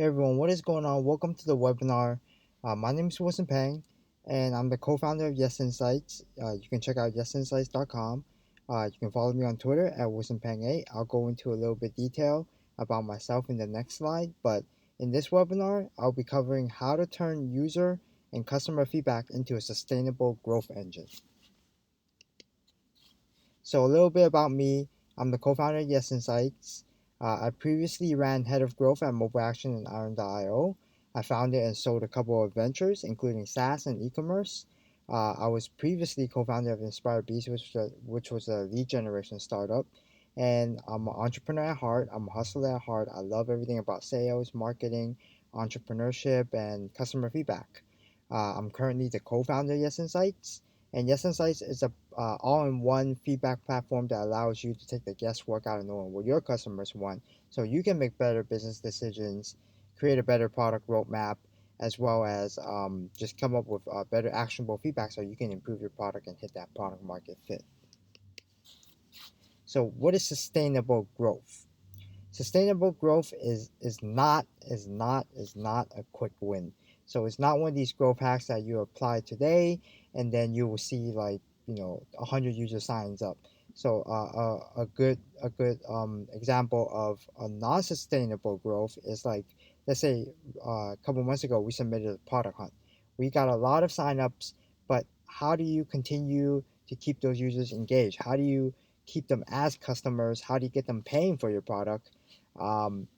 Hey everyone, what is going on? Welcome to the webinar. My name is Wilson Pang, and I'm the co-founder of Yes Insights. You can check out yesinsights.com. You can follow me on Twitter at WilsonPang8. I'll go into a little bit detail about myself in the next slide, but in this webinar, I'll be covering how to turn user and customer feedback into a sustainable growth engine. So a little bit about me. I'm the co-founder of Yes Insights. I previously ran head of growth at Mobile Action and Iron.io. I founded and sold a couple of ventures, including SaaS and e-commerce. I was previously co-founder of Inspire Beast, which was a lead generation startup. And I'm an entrepreneur at heart. I'm a hustler at heart. I love everything about sales, marketing, entrepreneurship, and customer feedback. I'm currently the co-founder of Yes Insights. And Yes Insights is a all-in-one feedback platform that allows you to take the guesswork out of knowing what your customers want, so you can make better business decisions, create a better product roadmap, as well as just come up with better actionable feedback so you can improve your product and hit that product market fit. So, what is sustainable growth? Sustainable growth is not a quick win. So it's not one of these growth hacks that you apply today and then you will see, like, 100 user signs up. So a good example of a non-sustainable growth is, like, let's say a couple months ago we submitted a product hunt. We got a lot of signups, but how do you continue to keep those users engaged? How do you keep them as customers? How do you get them paying for your product? um,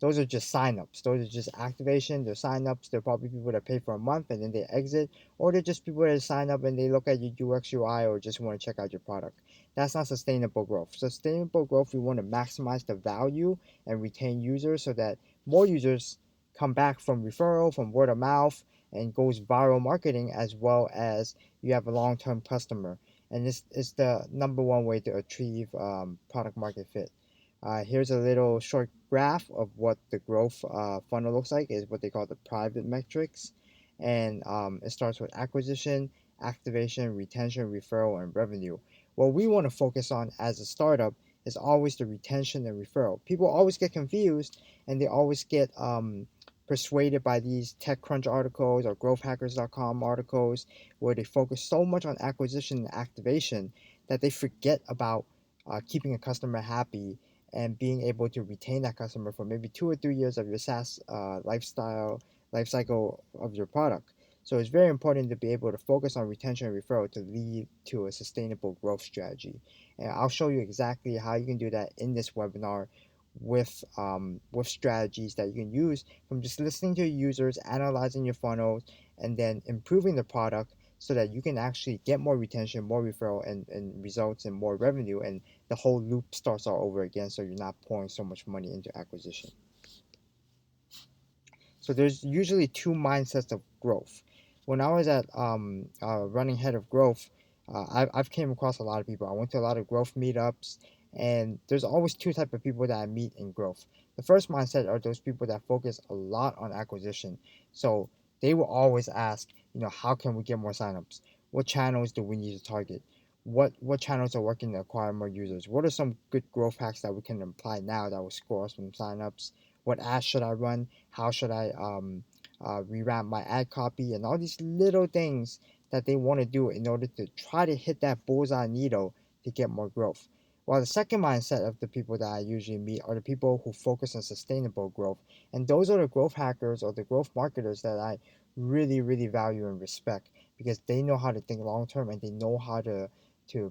those are just signups. Those are just activation. They're signups. They're probably people that pay for a month and then they exit, or they're just people that sign up and they look at your UX UI or just want to check out your product. That's not sustainable growth. Sustainable growth, we want to maximize the value and retain users so that more users come back from referral, from word of mouth, and goes viral marketing, as well as you have a long-term customer. And this is the number one way to achieve product market fit. Here's a little short graph of what the growth funnel looks like, is what they call the private metrics. And it starts with acquisition, activation, retention, referral, and revenue. What we want to focus on as a startup is always the retention and referral. People always get confused and they always get persuaded by these TechCrunch articles or growthhackers.com articles where they focus so much on acquisition and activation that they forget about keeping a customer happy and being able to retain that customer for maybe 2 or 3 years of your SaaS life cycle of your product. So it's very important to be able to focus on retention and referral to lead to a sustainable growth strategy. And I'll show you exactly how you can do that in this webinar with strategies that you can use from just listening to your users, analyzing your funnels, and then improving the product so that you can actually get more retention, more referral, and results in more revenue, and the whole loop starts all over again, so you're not pouring so much money into acquisition. So there's usually two mindsets of growth. When I was at running head of growth, I've came across a lot of people. I went to a lot of growth meetups, and there's always two type of people that I meet in growth. The first mindset are those people that focus a lot on acquisition. So they will always ask, how can we get more signups? What channels do we need to target? What channels are working to acquire more users? What are some good growth hacks that we can apply now that will score us some signups? What ads should I run? How should I revamp my ad copy, and all these little things that they want to do in order to try to hit that bullseye needle to get more growth. While the second mindset of the people that I usually meet are the people who focus on sustainable growth. And those are the growth hackers or the growth marketers that I really, really value and respect, because they know how to think long term and they know how to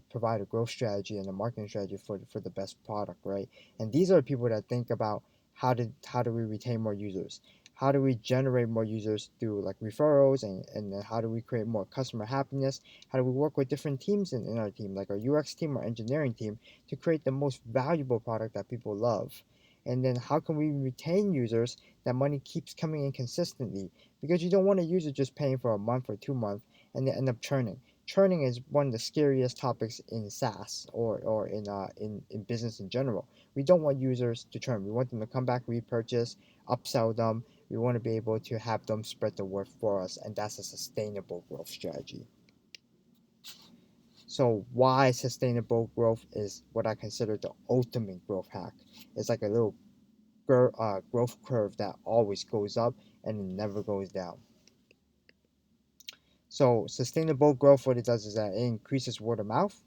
provide a growth strategy and a marketing strategy for the best product, right? And these are people that think about how do we retain more users? How do we generate more users through, like, referrals, and then how do we create more customer happiness? How do we work with different teams in our team, like our UX team or engineering team, to create the most valuable product that people love? And then how can we retain users that money keeps coming in consistently? Because you don't want a user just paying for a month or 2 months and they end up churning. Churning is one of the scariest topics in SaaS or in business in general. We don't want users to churn. We want them to come back, repurchase, upsell them. We want to be able to have them spread the word for us, and that's a sustainable growth strategy. So why sustainable growth is what I consider the ultimate growth hack. It's like a little growth curve that always goes up and it never goes down. So sustainable growth, what it does is that it increases word of mouth.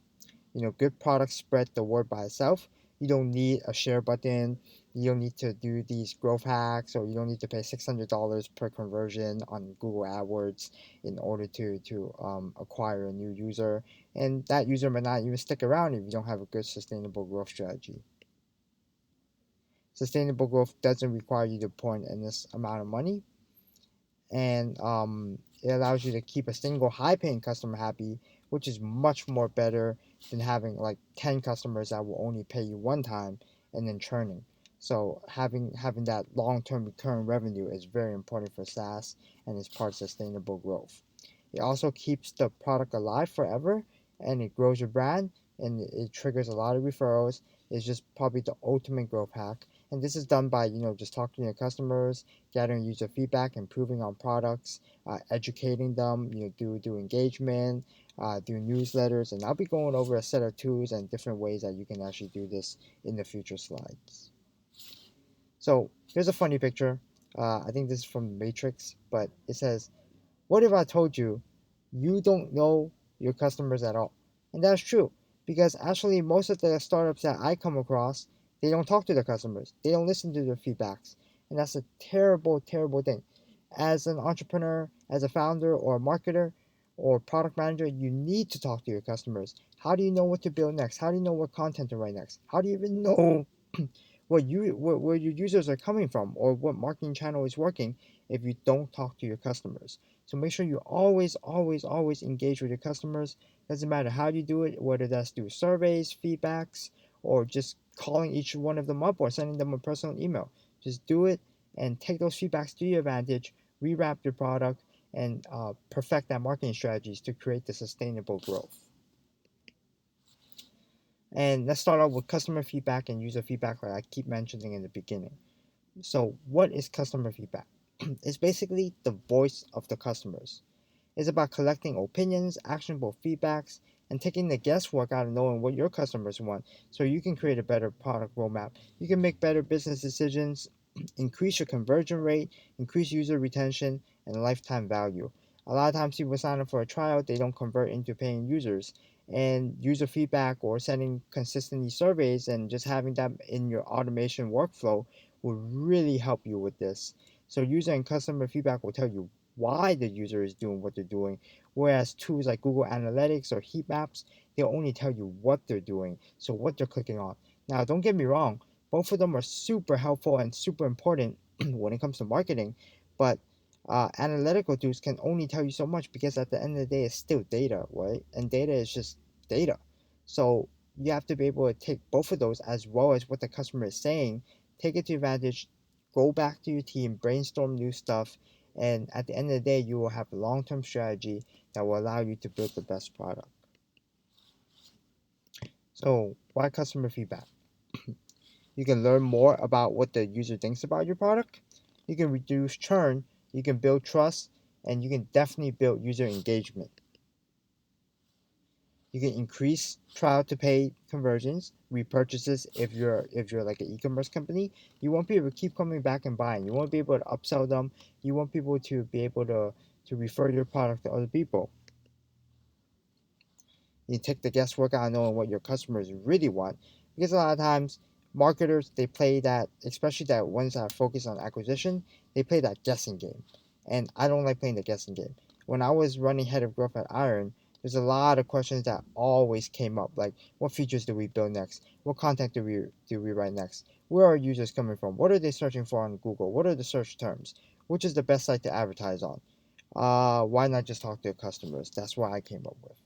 Good products spread the word by itself. You don't need a share button. You don't need to do these growth hacks, or you don't need to pay $600 per conversion on Google AdWords in order to acquire a new user. And that user might not even stick around if you don't have a good sustainable growth strategy. Sustainable growth doesn't require you to pour in this amount of money, and it allows you to keep a single high paying customer happy, which is much more better than having like 10 customers that will only pay you one time and then churning. So having that long term recurring revenue is very important for SaaS and is part of sustainable growth. It also keeps the product alive forever, and it grows your brand, and it triggers a lot of referrals. It's just probably the ultimate growth hack. And this is done by, just talking to your customers, gathering user feedback, improving on products, educating them, do engagement, do newsletters. And I'll be going over a set of tools and different ways that you can actually do this in the future slides. So here's a funny picture. I think this is from the Matrix, but it says, what if I told you you don't know your customers at all? And that's true, because actually most of the startups that I come across, they don't talk to their customers. They don't listen to their feedbacks. And that's a terrible, terrible thing. As an entrepreneur, as a founder or a marketer or product manager, you need to talk to your customers. How do you know what to build next? How do you know what content to write next? How do you even know where your users are coming from, or what marketing channel is working, if you don't talk to your customers? So make sure you always, always, always engage with your customers. Doesn't matter how you do it, whether that's through surveys, feedbacks, or just calling each one of them up or sending them a personal email. Just do it and take those feedbacks to your advantage, rewrap your product, and perfect that marketing strategies to create the sustainable growth. And let's start off with customer feedback and user feedback, like I keep mentioning in the beginning. So, what is customer feedback? It's basically the voice of the customers. It's about collecting opinions, actionable feedbacks, and taking the guesswork out of knowing what your customers want so you can create a better product roadmap. You can make better business decisions, increase your conversion rate, increase user retention, and lifetime value. A lot of times people sign up for a trial, they don't convert into paying users. And user feedback or sending consistently surveys and just having that in your automation workflow will really help you with this. So user and customer feedback will tell you why the user is doing what they're doing, whereas tools like Google Analytics or heat maps, they'll only tell you what they're doing, so what they're clicking on. Now, don't get me wrong, both of them are super helpful and super important when it comes to marketing, but analytical tools can only tell you so much, because at the end of the day, it's still data, right? And data is just data. So you have to be able to take both of those as well as what the customer is saying, take it to advantage, go back to your team, brainstorm new stuff, and at the end of the day, you will have a long term strategy that will allow you to build the best product. So, why customer feedback? You can learn more about what the user thinks about your product, you can reduce churn, you can build trust, and you can definitely build user engagement. You can increase trial to pay conversions, repurchases. If you're like an e-commerce company, you want people to keep coming back and buying. You want to be able to upsell them. You want people to be able to refer your product to other people. You take the guesswork out of knowing what your customers really want, because a lot of times marketers, they play that, especially that ones that focus on acquisition, they play that guessing game, and I don't like playing the guessing game. When I was running head of growth at Iron, there's a lot of questions that always came up, like what features do we build next, what content do we write next, where are users coming from, what are they searching for on Google, what are the search terms, which is the best site to advertise on. Why not just talk to your customers? That's what I came up with.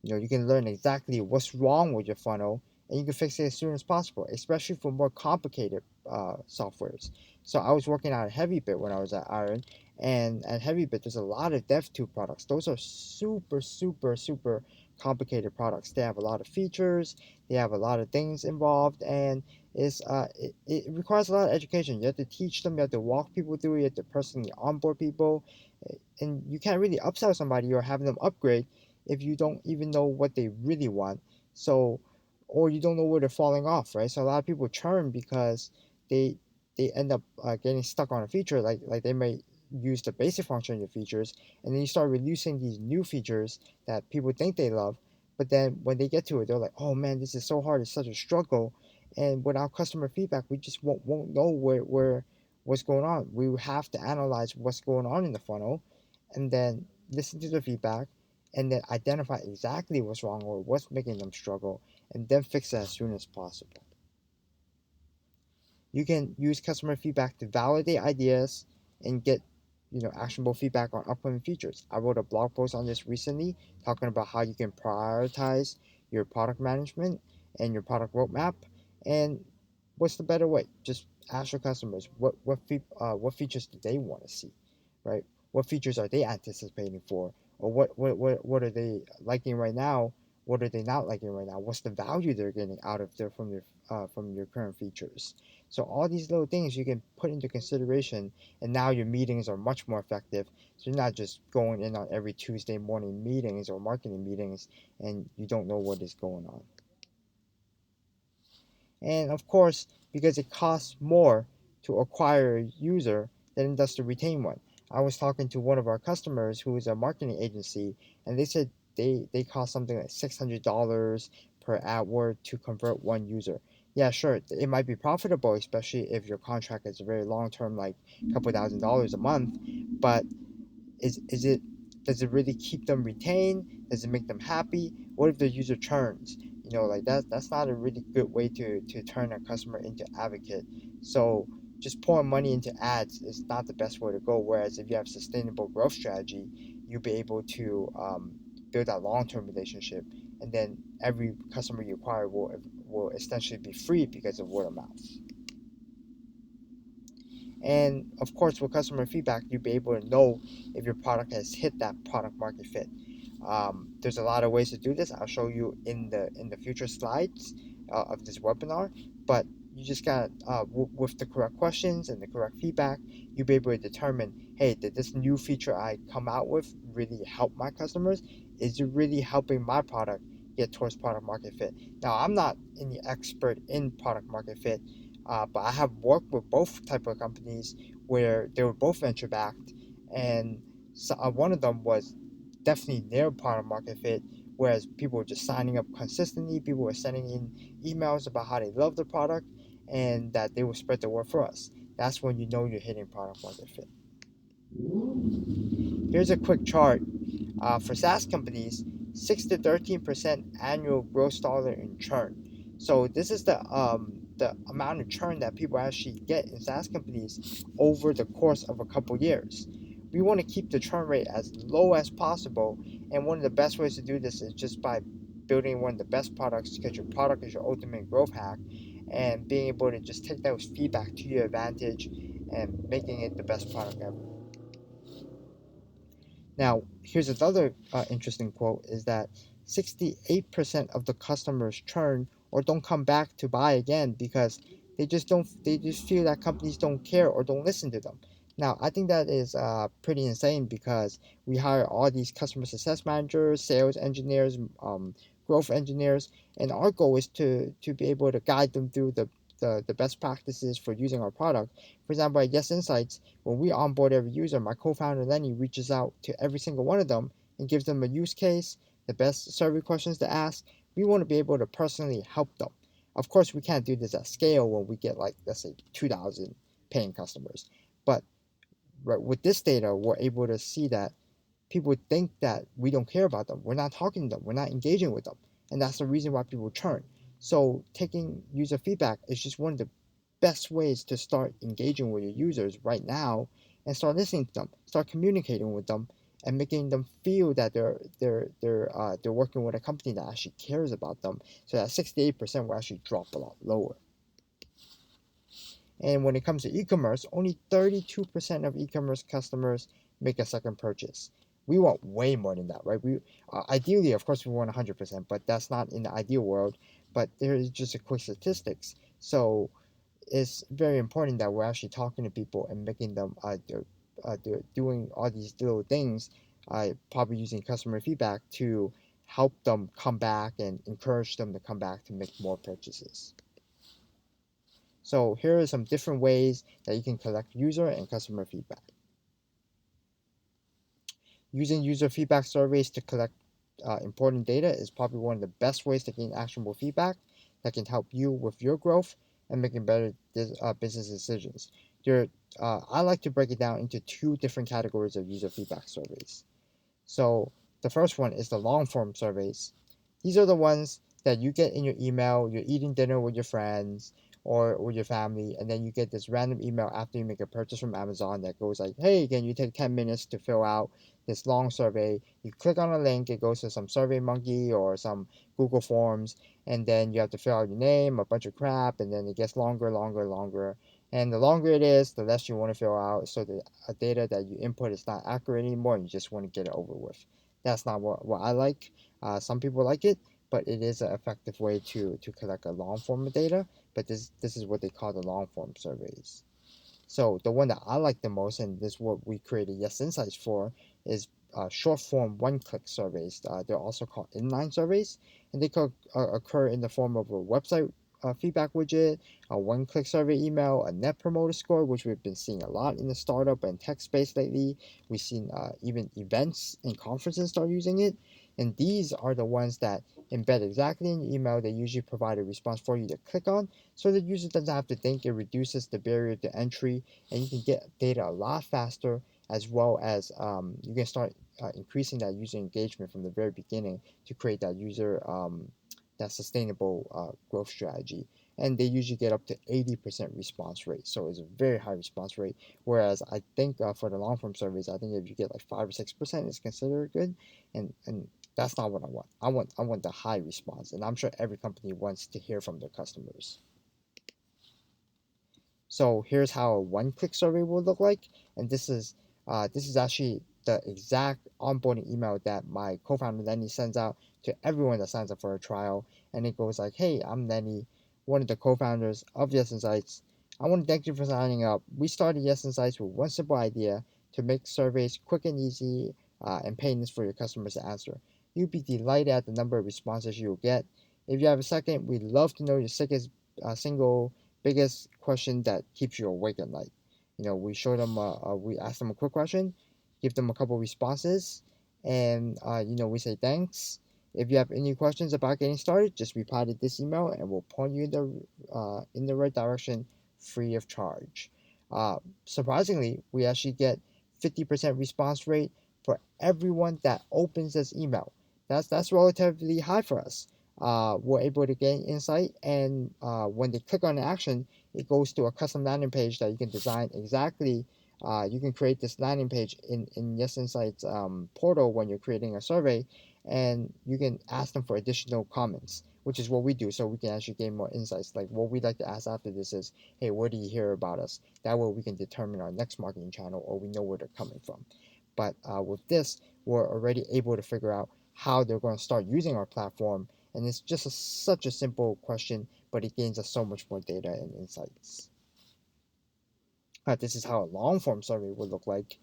You can learn exactly what's wrong with your funnel, and you can fix it as soon as possible, especially for more complicated softwares. So I was working at HeavyBit when I was at Iron, and at HeavyBit there's a lot of DevTools products. Those are super, super, super complicated products. They have a lot of features, they have a lot of things involved, and it requires a lot of education. You have to teach them, you have to walk people through it, you have to personally onboard people, and you can't really upsell somebody or have them upgrade if you don't even know what they really want. So, or you don't know where they're falling off, right? So a lot of people churn because they end up getting stuck on a feature. Like they may use the basic function of the features, and then you start releasing these new features that people think they love, but then when they get to it, they're like, oh man, this is so hard, it's such a struggle. And without customer feedback, we just won't know where what's going on. We have to analyze what's going on in the funnel, and then listen to the feedback, and then identify exactly what's wrong or what's making them struggle, and then fix it as soon as possible. You can use customer feedback to validate ideas and get actionable feedback on upcoming features. I wrote a blog post on this recently talking about how you can prioritize your product management and your product roadmap. And what's the better way? Just ask your customers what features do they want to see, right? What features are they anticipating for, or what are they liking right now? What are they not liking right now? What's the value they're getting out of their from your current features? So all these little things you can put into consideration, and now your meetings are much more effective. So you're not just going in on every Tuesday morning meetings or marketing meetings, and you don't know what is going on. And of course, because it costs more to acquire a user than it does to retain one. I was talking to one of our customers who is a marketing agency, and they said they cost something like $600 per AdWord to convert one user. Yeah, sure, it might be profitable, especially if your contract is very long term, like a couple $1,000s a month, but is it does it really keep them retained? Does it make them happy? What if the user churns? Like that's not a really good way to turn a customer into advocate. So just pouring money into ads is not the best way to go. Whereas if you have sustainable growth strategy, you'll be able to build that long-term relationship, and then every customer you acquire will essentially be free because of word of mouth. And of course, with customer feedback, you'll be able to know if your product has hit that product market fit. There's a lot of ways to do this. I'll show you in the future slides of this webinar. But you just got with the correct questions and the correct feedback, you'll be able to determine, hey, did this new feature I come out with really help my customers? Is it really helping my product get towards product market fit? Now, I'm not any expert in product market fit, but I have worked with both type of companies where they were both venture backed, and so, one of them was definitely near product market fit, whereas people were just signing up consistently. People were sending in emails about how they love the product and that they will spread the word for us. That's when you know you're hitting product market fit. Here's a quick chart for SaaS companies, 6 to 13% annual gross dollar in churn. So this is the amount of churn that people actually get in SaaS companies over the course of a couple years. We want to keep the churn rate as low as possible, and one of the best ways to do this is just by building one of the best products, because your product is your ultimate growth hack, and being able to just take those feedback to your advantage and making it the best product ever. Now, here's another interesting quote is that 68% of the customers churn or don't come back to buy again because they just feel that companies don't care or don't listen to them. Now, I think that is pretty insane because we hire all these customer success managers, sales engineers, growth engineers, and our goal is to be able to guide them through the best practices for using our product. For example, at Yes Insights, when we onboard every user, my co-founder Lenny reaches out to every single one of them and gives them a use case, the best survey questions to ask. We want to be able to personally help them. Of course, we can't do this at scale when we get, like, let's say 2,000 paying customers. But right, with this data, we're able to see that people think that we don't care about them. We're not talking to them. We're not engaging with them. And that's the reason why people churn. So taking user feedback is just one of the best ways to start engaging with your users right now, and start listening to them, start communicating with them, and making them feel that they're working with a company that actually cares about them. So that 68% will actually drop a lot lower. And when it comes to e-commerce, only 32% of e-commerce customers make a second purchase. We want way more than that, right? We ideally, of course, we want 100%, but that's not in the ideal world. But there is just a quick statistics. So it's very important that we're actually talking to people and making them they're doing all these little things, probably using customer feedback to help them come back and encourage them to come back to make more purchases. So here are some different ways that you can collect user and customer feedback. Using user feedback surveys to collect important data is probably one of the best ways to gain actionable feedback that can help you with your growth and making better business decisions. I like to break it down into two different categories of user feedback surveys. So the first one is the long form surveys. These are the ones that you get in your email, you're eating dinner with your friends or with your family, and then you get this random email after you make a purchase from Amazon that goes like, hey, can you take 10 minutes to fill out this long survey? You click on a link, it goes to some Survey Monkey or some Google Forms, and then you have to fill out your name, a bunch of crap, and then it gets longer, longer, longer. And the longer it is, the less you want to fill out. So the data that you input is not accurate anymore, and you just want to get it over with. That's not what I like. Some people like it, but it is an effective way to collect a long form of data. But this is what they call the long form surveys. So the one that I like the most, and this is what we created Yes Insights for, is short form one-click surveys. They're also called inline surveys, and they could occur in the form of a website feedback widget, a one-click survey email, a net promoter score, which we've been seeing a lot in the startup and tech space lately. We've seen even events and conferences start using it, and these are the ones that embed exactly in your email. They usually provide a response for you to click on, so the user doesn't have to think. It reduces the barrier to entry, and you can get data a lot faster, as well as you can start increasing that user engagement from the very beginning to create that that sustainable growth strategy. And they usually get up to 80% response rate, so it's a very high response rate. Whereas I think for the long form surveys, I think if you get like 5 or 6%, it's considered good, and that's not what I want. I want the high response, and I'm sure every company wants to hear from their customers. So here's how a one-click survey will look like, and this is actually the exact onboarding email that my co-founder Lenny sends out to everyone that signs up for a trial, and it goes like, "Hey, I'm Lenny, one of the co-founders of Yes Insights. I want to thank you for signing up. We started Yes Insights with one simple idea to make surveys quick and easy and painless for your customers to answer. You'd be delighted at the number of responses you'll get. If you have a second, we'd love to know your sickest single biggest question that keeps you awake at night. We show them, we ask them a quick question, give them a couple responses, and we say thanks. If you have any questions about getting started, just reply to this email, and we'll point you in the right direction, free of charge. Surprisingly, we actually get 50% response rate for everyone that opens this email. That's relatively high for us. We're able to gain insight, and when they click on the action, it goes to a custom landing page that you can design exactly. You can create this landing page in Yes Insights portal when you're creating a survey, and you can ask them for additional comments, which is what we do, so we can actually gain more insights. Like what we'd like to ask after this is, hey, where do you hear about us? That way we can determine our next marketing channel, or we know where they're coming from. But with this, we're already able to figure out how they're going to start using our platform, and it's just such a simple question, but it gains us so much more data and insights. This is how a long form survey would look like.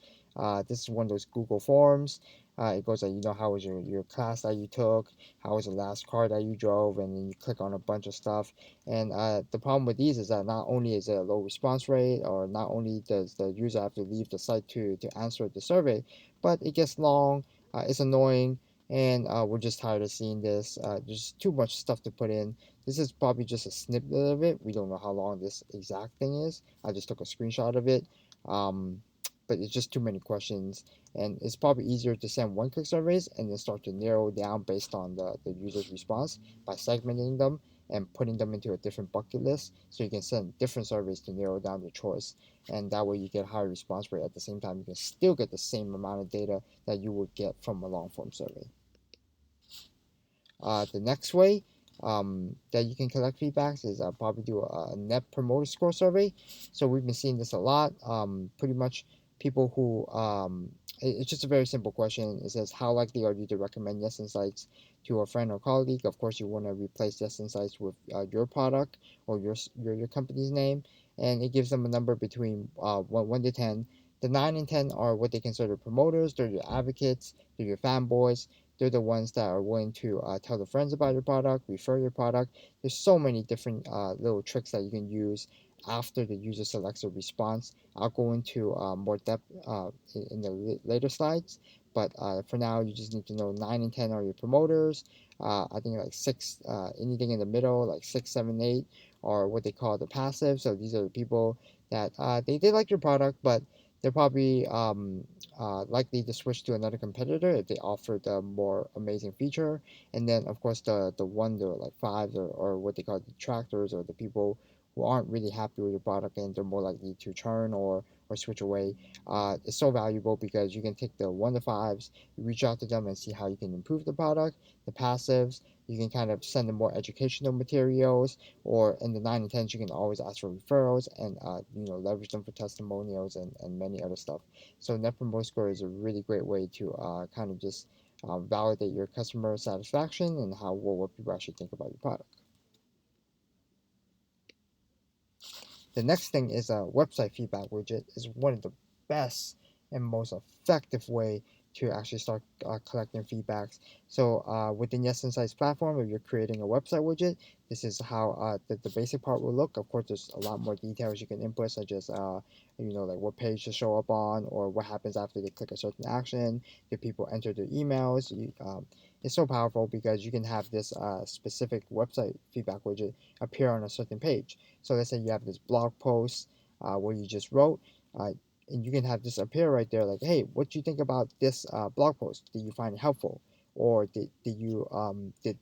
This is one of those Google Forms. It goes like, how was your class that you took? How was the last car that you drove? And then you click on a bunch of stuff. And the problem with these is that not only is it a low response rate, or not only does the user have to leave the site to answer the survey, but it gets long, it's annoying, and we're just tired of seeing this. There's too much stuff to put in. This is probably just a snippet of it. We don't know how long this exact thing is. I just took a screenshot of it. Um, but it's just too many questions. And it's probably easier to send one click surveys and then start to narrow down based on the user's response by segmenting them and putting them into a different bucket list, so you can send different surveys to narrow down your choice. And that way you get higher response rate. At the same time, you can still get the same amount of data that you would get from a long form survey. The next way that you can collect feedbacks is probably do a net promoter score survey. So we've been seeing this a lot. Pretty much people who it's just a very simple question. It says, how likely are you to recommend Yes Insights to a friend or colleague? Of course, you want to replace Yes Insights with your product or your company's name, and it gives them a number between 1 to 10. The 9 and 10 are what they consider promoters. They're your advocates. They're your fanboys. They're the ones that are willing to tell their friends about your product, refer your product. There's so many different little tricks that you can use after the user selects a response. I'll go into more depth in the later slides, but for now, you just need to know 9 and 10 are your promoters. I think like 6, anything in the middle, like 6, 7, 8, are what they call the passive. So these are the people that they like your product, but they're probably likely to switch to another competitor if they offer the more amazing feature. And then, of course, the one, the like fives, or what they call detractors, or the people who aren't really happy with your product and they're more likely to churn or switch away. It's so valuable because you can take the 1 to 5s, you reach out to them and see how you can improve the product. The passives, you can kind of send them more educational materials, or in the 9 and 10s, you can always ask for referrals and leverage them for testimonials and many other stuff. So Net Promoter Score is a really great way to kind of just validate your customer satisfaction and how well what people actually think about your product. The next thing is a website feedback widget is one of the best and most effective way to actually start collecting feedbacks. So within Yes Insights platform, if you're creating a website widget, this is how the basic part will look. Of course, there's a lot more details you can input, such as like what page to show up on, or what happens after they click a certain action. Do people enter their emails? It's so powerful because you can have this specific website feedback widget appear on a certain page. So let's say you have this blog post where you just wrote, uh, and you can have this appear right there, like, hey, what do you think about this blog post? Did you find it helpful, or did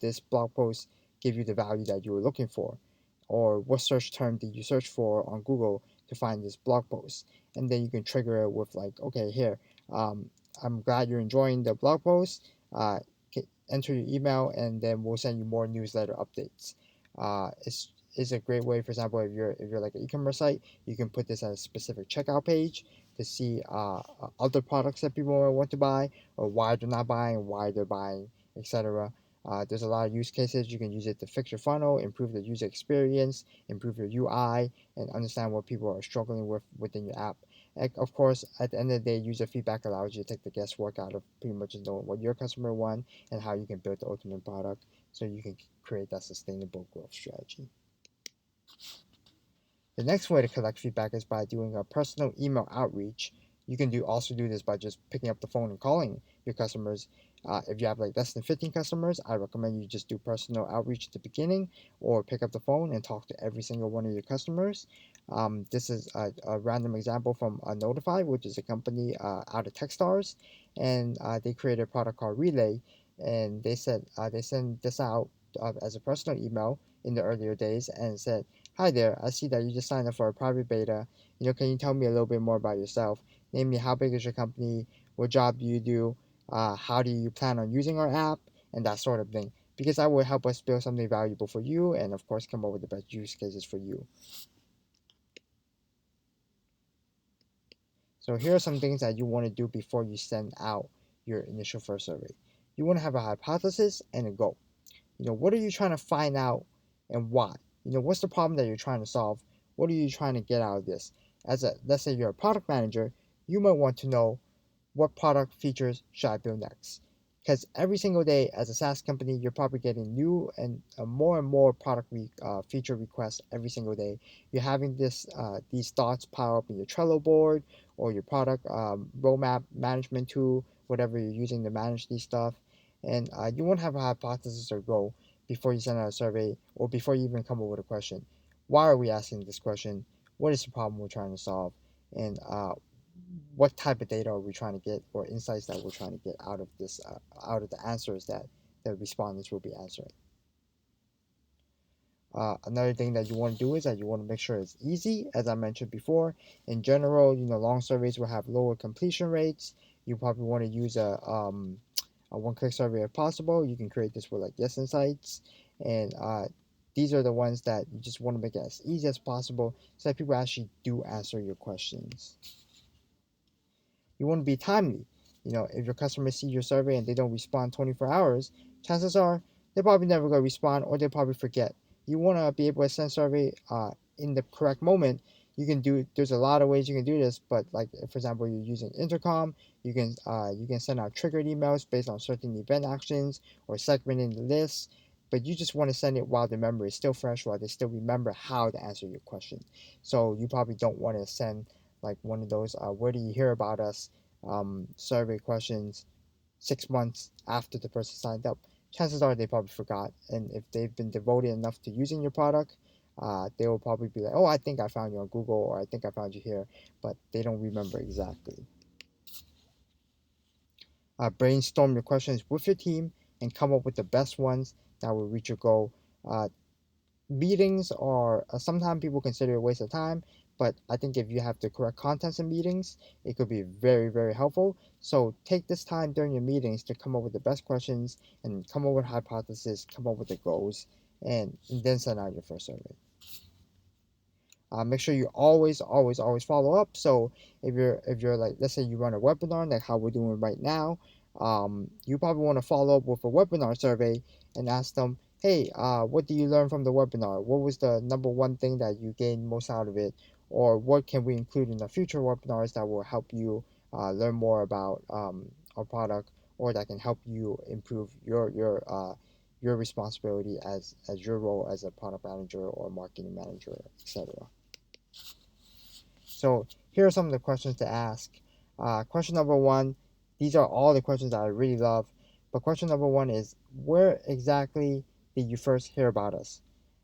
this blog post give you the value that you were looking for, or what search term did you search for on Google to find this blog post? And then you can trigger it with like, okay, here, um, I'm glad you're enjoying the blog post. Uh, Enter your email, and then we'll send you more newsletter updates. It's a great way. For example, if you're like an e-commerce site, you can put this as a specific checkout page to see other products that people want to buy, or why they're not buying, why they're buying, etc. There's a lot of use cases. You can use it to fix your funnel, improve the user experience, improve your UI, and understand what people are struggling with within your app. And of course, at the end of the day, user feedback allows you to take the guesswork out of pretty much knowing what your customer wants and how you can build the ultimate product so you can create that sustainable growth strategy. The next way to collect feedback is by doing a personal email outreach. You can also do this by just picking up the phone and calling your customers. If you have like less than 15 customers, I recommend you just do personal outreach at the beginning, or pick up the phone and talk to every single one of your customers. This is a random example from Notify, which is a company out of Techstars, and they created a product called Relay, and they said they sent this out as a personal email in the earlier days and said, "Hi there, I see that you just signed up for a private beta. Can you tell me a little bit more about yourself? Namely, how big is your company? What job do you do? How do you plan on using our app? And that sort of thing. Because that will help us build something valuable for you and, of course, come up with the best use cases for you." So here are some things that you want to do before you send out your initial first survey. You want to have a hypothesis and a goal. What are you trying to find out and why? What's the problem that you're trying to solve? What are you trying to get out of this? Let's say you're a product manager, you might want to know, what product features should I build next? Because every single day as a SaaS company, you're probably getting new and more product feature requests every single day. You're having these thoughts pile up in your Trello board or your product roadmap management tool, whatever you're using to manage these stuff. And you won't have a hypothesis or goal before you send out a survey or before you even come up with a question. Why are we asking this question? What is the problem we're trying to solve? And what type of data are we trying to get, or insights that we're trying to get out of this, out of the answers that the respondents will be answering. Another thing that you want to do is that you want to make sure it's easy. As I mentioned before, in general, long surveys will have lower completion rates. You probably want to use a one-click survey if possible. You can create this with like Yes Insights, and these are the ones that you just want to make it as easy as possible so that people actually do answer your questions. You want to be timely. If your customers see your survey and they don't respond 24 hours, chances are they're probably never going to respond, or they probably forget. You want to be able to send survey in the correct moment. There's a lot of ways you can do this, but like for example, you're using intercom, you can send out triggered emails based on certain event actions or segmenting the list. but you just want to send it while the memory is still fresh, while they still remember how to answer your question. So you probably don't want to send like one of those where do you hear about us survey questions 6 months after the person signed up. Chances are they probably forgot, and if they've been devoted enough to using your product, they will probably be like, "Oh, I think I found you on Google," or "I think I found you here," but they don't remember exactly. Brainstorm your questions with your team and come up with the best ones that will reach your goal. Uh, Meetings are sometimes people consider a waste of time, but I think if you have the correct contents in meetings, it could be very, very helpful. So take this time during your meetings to come up with the best questions and come up with hypotheses, come up with the goals, and then send out your first survey. Make sure you always follow up. So if you're like, let's say you run a webinar like how we're doing right now, you probably want to follow up with a webinar survey and ask them, hey, what do you learn from the webinar? What was the number one thing that you gained most out of it? Or what can we include in the future webinars that will help you learn more about our product, or that can help you improve your responsibility as your role as a product manager or marketing manager, etc. So here are some of the questions to ask. Question number one, these are all the questions that I really love. But question number one is, where exactly did you first hear about us?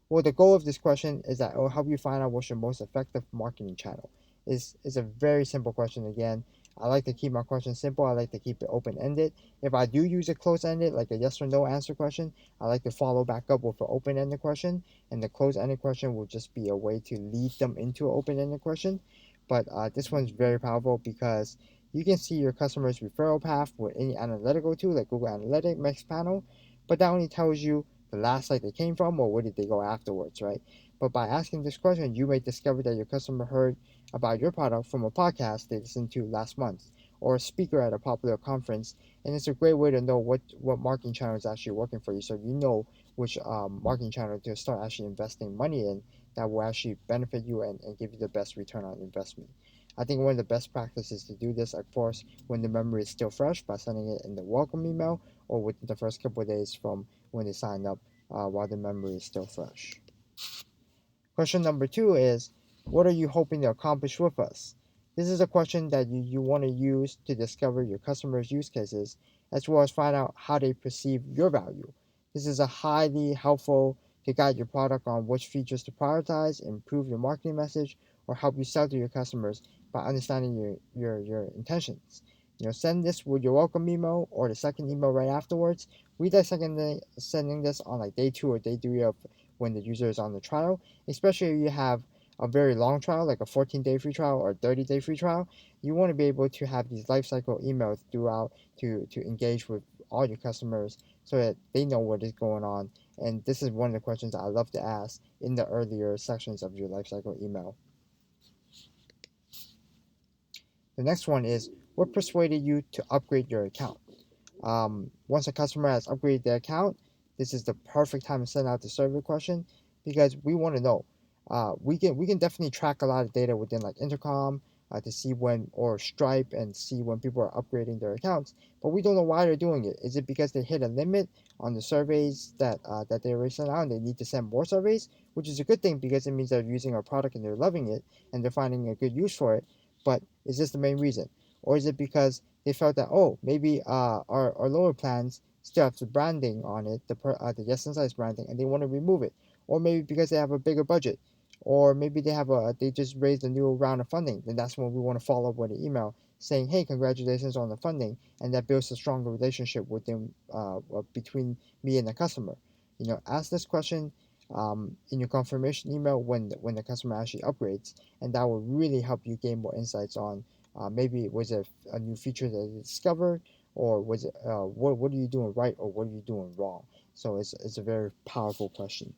Well, the goal of this question is that it will help you find out what's your most effective marketing channel. It's a very simple question again. I like to keep my questions simple. I like to keep it open ended. If I do use a close ended, like a yes or no answer question, I like to follow back up with an open ended question. And the close ended question will just be a way to lead them into an open ended question. But this one's very powerful because you can see your customer's referral path with any analytical tool like Google Analytics, Mixpanel, but that only tells you the last site they came from or where did they go afterwards, right? But by asking this question, you may discover that your customer heard about your product from a podcast they listened to last month or a speaker at a popular conference, and it's a great way to know what marketing channel is actually working for you, so you know which marketing channel to start actually investing money in that will actually benefit you and give you the best return on investment. I think one of the best practices to do this, of course, when the memory is still fresh, by sending it in the welcome email or within the first couple of days from when they sign up, while the memory is still fresh. Question number two is, what are you hoping to accomplish with us? This is a question that you want to use to discover your customers' use cases as well as find out how they perceive your value. This is a highly helpful to guide your product on which features to prioritize, improve your marketing message, or help you sell to your customers by understanding your intentions. Send this with your welcome email or the second email right afterwards. We sending this on like day two or day three of when the user is on the trial, especially if you have a very long trial, like a 14-day free trial or a 30-day free trial. You want to be able to have these lifecycle emails throughout to engage with all your customers so that they know what is going on. And this is one of the questions I love to ask in the earlier sections of your lifecycle email. The next one is, what persuaded you to upgrade your account? Once a customer has upgraded their account, this is the perfect time to send out the survey question because we want to know. We can definitely track a lot of data within like Intercom to see when, or Stripe, and see when people are upgrading their accounts, but we don't know why they're doing it. Is it because they hit a limit on the surveys that they already sent out and they need to send more surveys, which is a good thing because it means they're using our product and they're loving it and they're finding a good use for it. But is this the main reason, or is it because they felt that, oh, maybe our lower plans still have the branding on it, the Yes Insights branding, and they want to remove it, or maybe because they have a bigger budget, or maybe they just raised a new round of funding. Then that's when we want to follow up with an email saying, hey, congratulations on the funding, and that builds a stronger relationship between me and the customer. Ask this question in your confirmation email when the customer actually upgrades, and that will really help you gain more insights on maybe was it a new feature that they discovered, or was it what are you doing right or what are you doing wrong? So it's a very powerful question.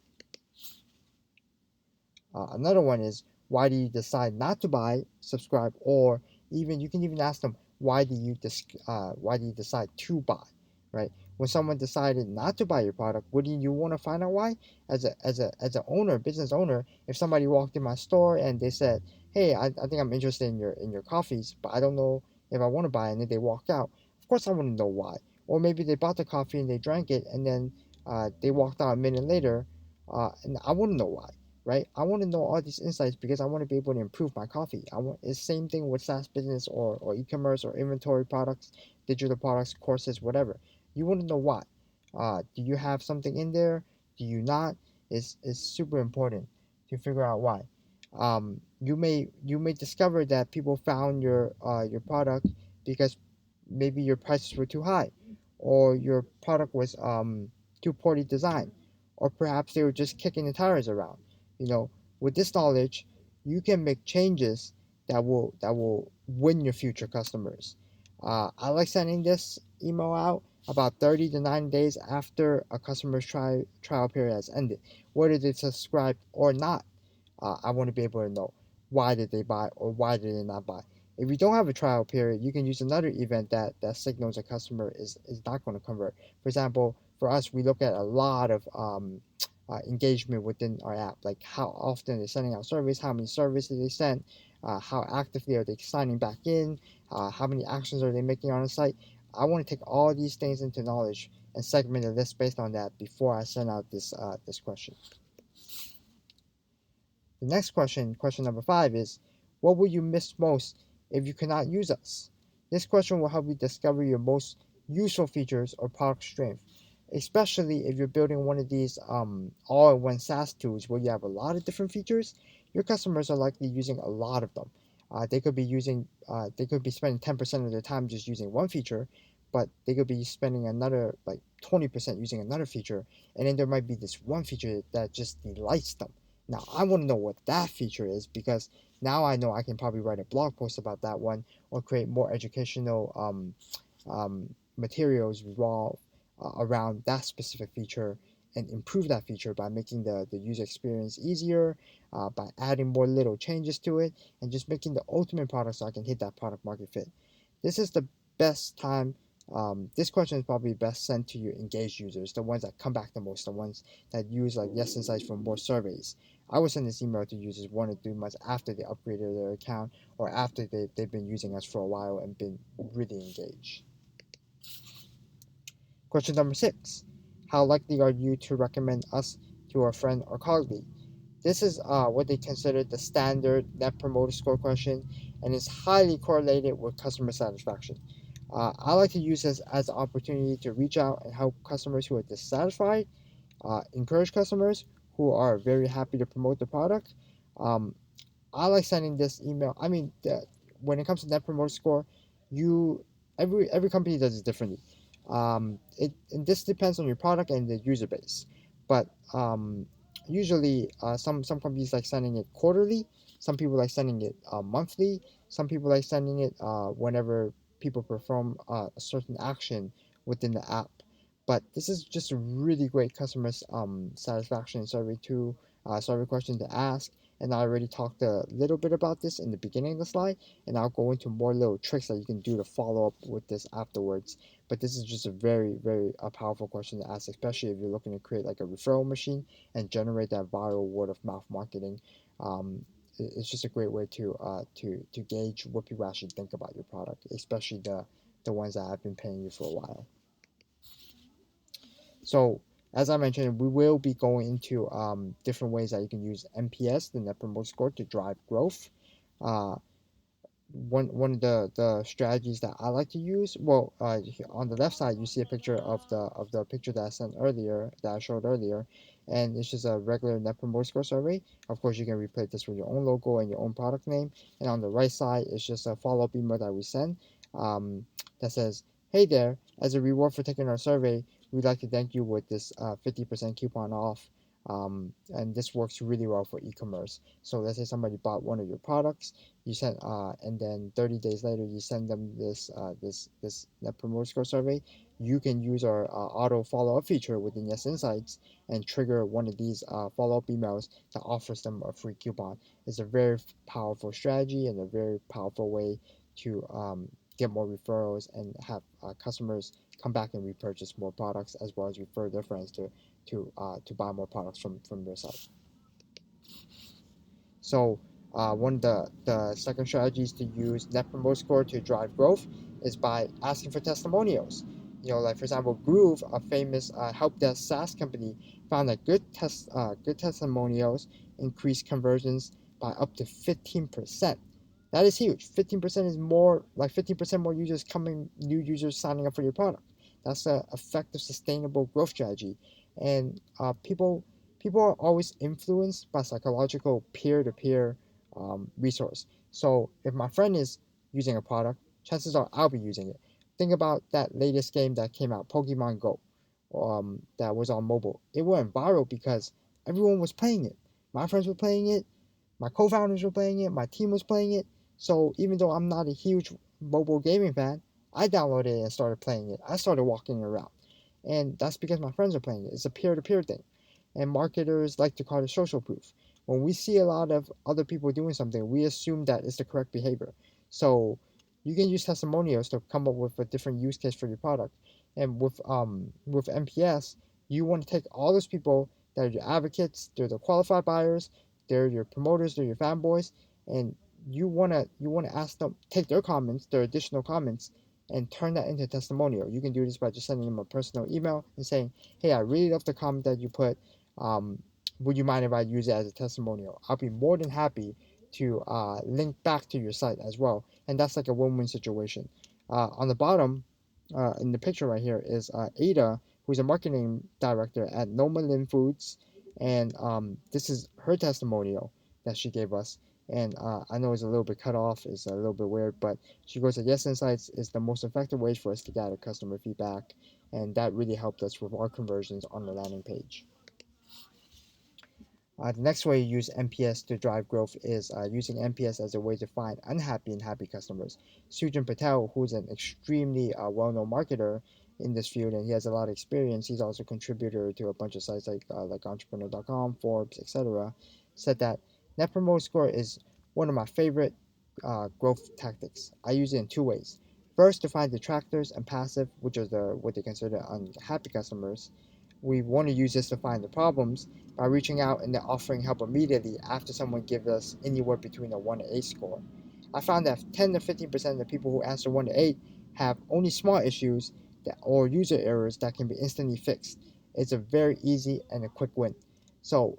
Another one is, why do you decide not to buy, subscribe, or even you can even ask them, why do you decide to buy, right? When someone decided not to buy your product, wouldn't you want to find out why? As a owner, business owner, if somebody walked in my store and they said, hey, I think I'm interested in your coffees, but I don't know if I want to buy it, and then they walk out, of course I want to know why. Or maybe they bought the coffee and they drank it, and then they walked out a minute later, and I want to know why, right? I want to know all these insights because I want to be able to improve my coffee. I want it's the same thing with SaaS business or e-commerce or inventory products, digital products, courses, whatever. You want to know why. Do you have something in there? Do you not? Is super important to figure out why. You may discover that people found your product because maybe your prices were too high, or your product was too poorly designed, or perhaps they were just kicking the tires around. You know, with this knowledge, you can make changes that will win your future customers. I like sending this email out about 30 to 90 days after a customer's trial period has ended, whether they subscribe or not. I want to be able to know why did they buy or why did they not buy. If you don't have a trial period, you can use another event that signals a customer is not going to convert. For example, for us, we look at a lot of engagement within our app, like how often they're sending out surveys, how many surveys did they send, how actively are they signing back in, how many actions are they making on the site. I want to take all these things into knowledge and segment a list based on that before I send out this question. The next question, question number 5, is what will you miss most if you cannot use us? This question will help you discover your most useful features or product strength, especially if you're building one of these all-in-one SaaS tools where you have a lot of different features. Your customers are likely using a lot of them. They could be spending 10% of their time just using one feature, but they could be spending another like 20% using another feature, and then there might be this one feature that just delights them. Now, I want to know what that feature is because now I know I can probably write a blog post about that one or create more educational materials around that specific feature and improve that feature by making the user experience easier, by adding more little changes to it, and just making the ultimate product so I can hit that product market fit. This is the best time. This question is probably best sent to your engaged users, the ones that come back the most, the ones that use like Yes Insights for more surveys. I would send this email to users 1 to 3 months after they upgraded their account or after they've been using us for a while and been really engaged. Question number 6. How likely are you to recommend us to a friend or colleague? This is what they consider the standard Net Promoter Score question and is highly correlated with customer satisfaction. I like to use this as an opportunity to reach out and help customers who are dissatisfied, encourage customers who are very happy to promote the product. Um, I like sending this email. I mean, when it comes to Net Promoter Score, you every company does it differently. And this depends on your product and the user base, but usually some companies like sending it quarterly. Some people like sending it monthly. Some people like sending it whenever people perform a certain action within the app. But this is just a really great customer satisfaction survey question to ask, and I already talked a little bit about this in the beginning of the slide, and I'll go into more little tricks that you can do to follow up with this afterwards. But this is just a very powerful question to ask, especially if you're looking to create like a referral machine and generate that viral word of mouth marketing. It's just a great way to gauge what people actually think about your product, especially the ones that have been paying you for a while. So as I mentioned, we will be going into different ways that you can use NPS, the Net Promoter Score, to drive growth. Uh, one of the strategies that I like to use. Well, on the left side, you see a picture of the picture that I sent earlier, that I showed earlier, and it's just a regular Net Promoter Score survey. Of course, you can replace this with your own logo and your own product name. And on the right side, it's just a follow up email that we send that says, "Hey there, as a reward for taking our survey, we'd like to thank you with this 50% coupon off." And this works really well for e-commerce. So let's say somebody bought one of your products, you send and then 30 days later you send them this Net Promoter Score survey. You can use our auto follow-up feature within Yes Insights and trigger one of these follow-up emails that offers them a free coupon. It's a very powerful strategy and a very powerful way to get more referrals and have customers come back and repurchase more products, as well as refer their friends to buy more products from your site. So one of the second strategies to use Net Promoter Score to drive growth is by asking for testimonials. Like for example, Groove, a famous help desk SaaS company, found that good testimonials increase conversions by up to 15%. That is huge. 15% is more, like 15% more new users signing up for your product. That's a effective, sustainable growth strategy. And people are always influenced by psychological peer-to-peer resource. So if my friend is using a product, chances are I'll be using it. Think about that latest game that came out, Pokemon Go, that was on mobile. It went viral because everyone was playing it. My friends were playing it, my co-founders were playing it, my team was playing it. So even though I'm not a huge mobile gaming fan, I downloaded it and started playing it. I started walking around, and that's because my friends are playing it. It's a peer-to-peer thing, and marketers like to call it social proof. When we see a lot of other people doing something, we assume that it's the correct behavior. So you can use testimonials to come up with a different use case for your product. And with NPS, you want to take all those people that are your advocates, they're the qualified buyers, they're your promoters, they're your fanboys, and you wanna ask them, take their comments, their additional comments, and turn that into a testimonial. You can do this by just sending them a personal email and saying, "Hey, I really love the comment that you put. Um, would you mind if I use it as a testimonial? I'll be more than happy to link back to your site as well." And that's like a win-win situation. On the bottom, in the picture right here is Ada, who's a marketing director at Noma Lin Foods, and this is her testimonial that she gave us. And I know it's a little bit cut off, it's a little bit weird, but she goes that Yes Insights is the most effective way for us to gather customer feedback, and that really helped us with our conversions on the landing page. The next way you use NPS to drive growth is using NPS as a way to find unhappy and happy customers. Sujan Patel, who's an extremely well-known marketer in this field, and he has a lot of experience. He's also a contributor to a bunch of sites like Entrepreneur.com, Forbes, etc. Said that Net Promoter Score is one of my favorite growth tactics. I use it in two ways. First, to find detractors and passive, which are what they consider unhappy customers. We want to use this to find the problems by reaching out and then offering help immediately after someone gives us anywhere between a 1 to 8 score. I found that 10 to 15% of the people who answer 1 to 8 have only small issues or user errors that can be instantly fixed. It's a very easy and a quick win. So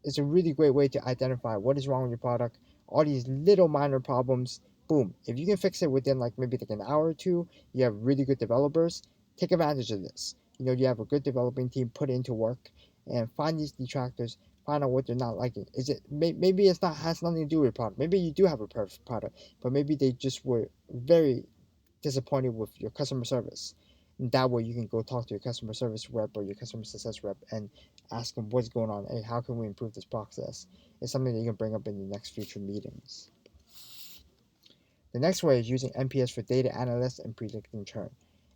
it's a really great way to identify what is wrong with your product, all these little minor problems. Boom. If you can fix it within like maybe like an hour or two, you have really good developers, take advantage of this. You have a good developing team, put it into work and find these detractors, find out what they're not liking. Is it maybe it's not has nothing to do with product. Maybe you do have a perfect product, but maybe they just were very disappointed with your customer service. And that way you can go talk to your customer service rep or your customer success rep and ask them what's going on. Hey, how can we improve this process? It's something that you can bring up in your next future meetings. The next way is using NPS for data analysts and predicting churn.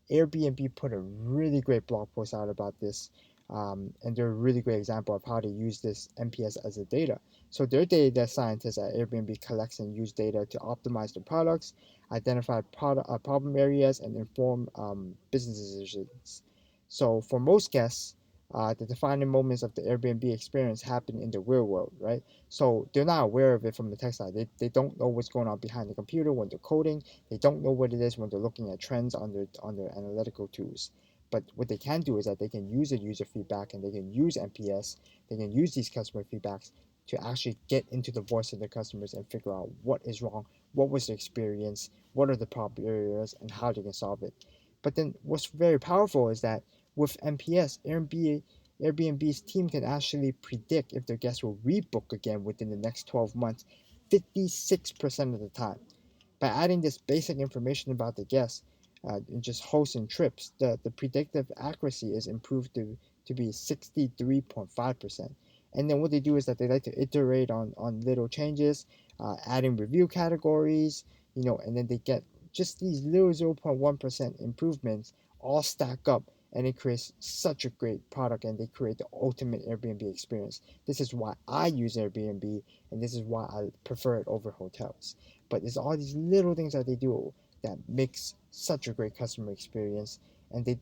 Airbnb put a really great blog post out about this, and they're a really great example of how to use this NPS as a data. So their data scientists at Airbnb collects and use data to optimize their products, identify problem areas, and inform business decisions. So for most guests, the defining moments of the Airbnb experience happen in the real world, right? So they're not aware of it from the tech side. They don't know what's going on behind the computer when they're coding. They don't know what it is when they're looking at trends on their analytical tools. But what they can do is that they can use the user feedback and they can use NPS. They can use these customer feedbacks to actually get into the voice of their customers and figure out what is wrong, what was the experience, what are the problem areas, and how they can solve it. But then what's very powerful is that with NPS, Airbnb's team can actually predict if their guests will rebook again within the next 12 months 56% of the time. By adding this basic information about the guests and just hosts and trips, the predictive accuracy is improved to be 63.5%. And then what they do is that they like to iterate on little changes, adding review categories, and then they get just these little 0.1% improvements all stack up and it creates such a great product and they create the ultimate Airbnb experience. This is why I use Airbnb and this is why I prefer it over hotels. But it's all these little things that they do that makes such a great customer experience, and they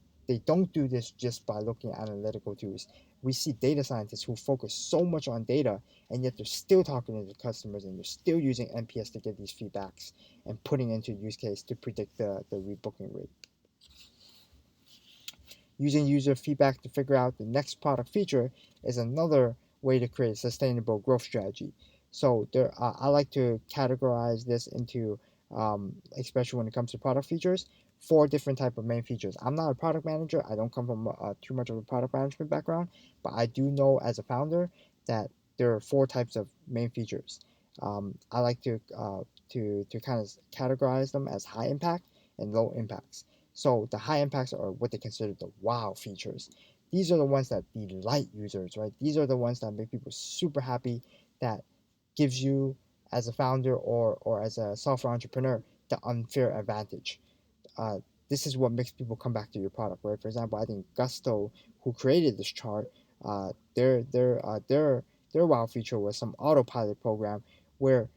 don't do this just by looking at analytical tools. We see data scientists who focus so much on data and yet they're still talking to the customers and they're still using NPS to get these feedbacks and putting into use case to predict the rebooking rate. Using user feedback to figure out the next product feature is another way to create a sustainable growth strategy. So I like to categorize this into, especially when it comes to product features, four different type of main features. I'm not a product manager. I don't come from too much of a product management background, but I do know as a founder that there are four types of main features. I like to kind of categorize them as high impact and low impacts. So the high impacts are what they consider the wow features. These are the ones that delight users, right? These are the ones that make people super happy, that gives you as a founder or as a software entrepreneur the unfair advantage. uh, this is what makes people come back to your product, right? For example, I think Gusto, who created this chart, uh, their their uh, their their wow feature was some autopilot program where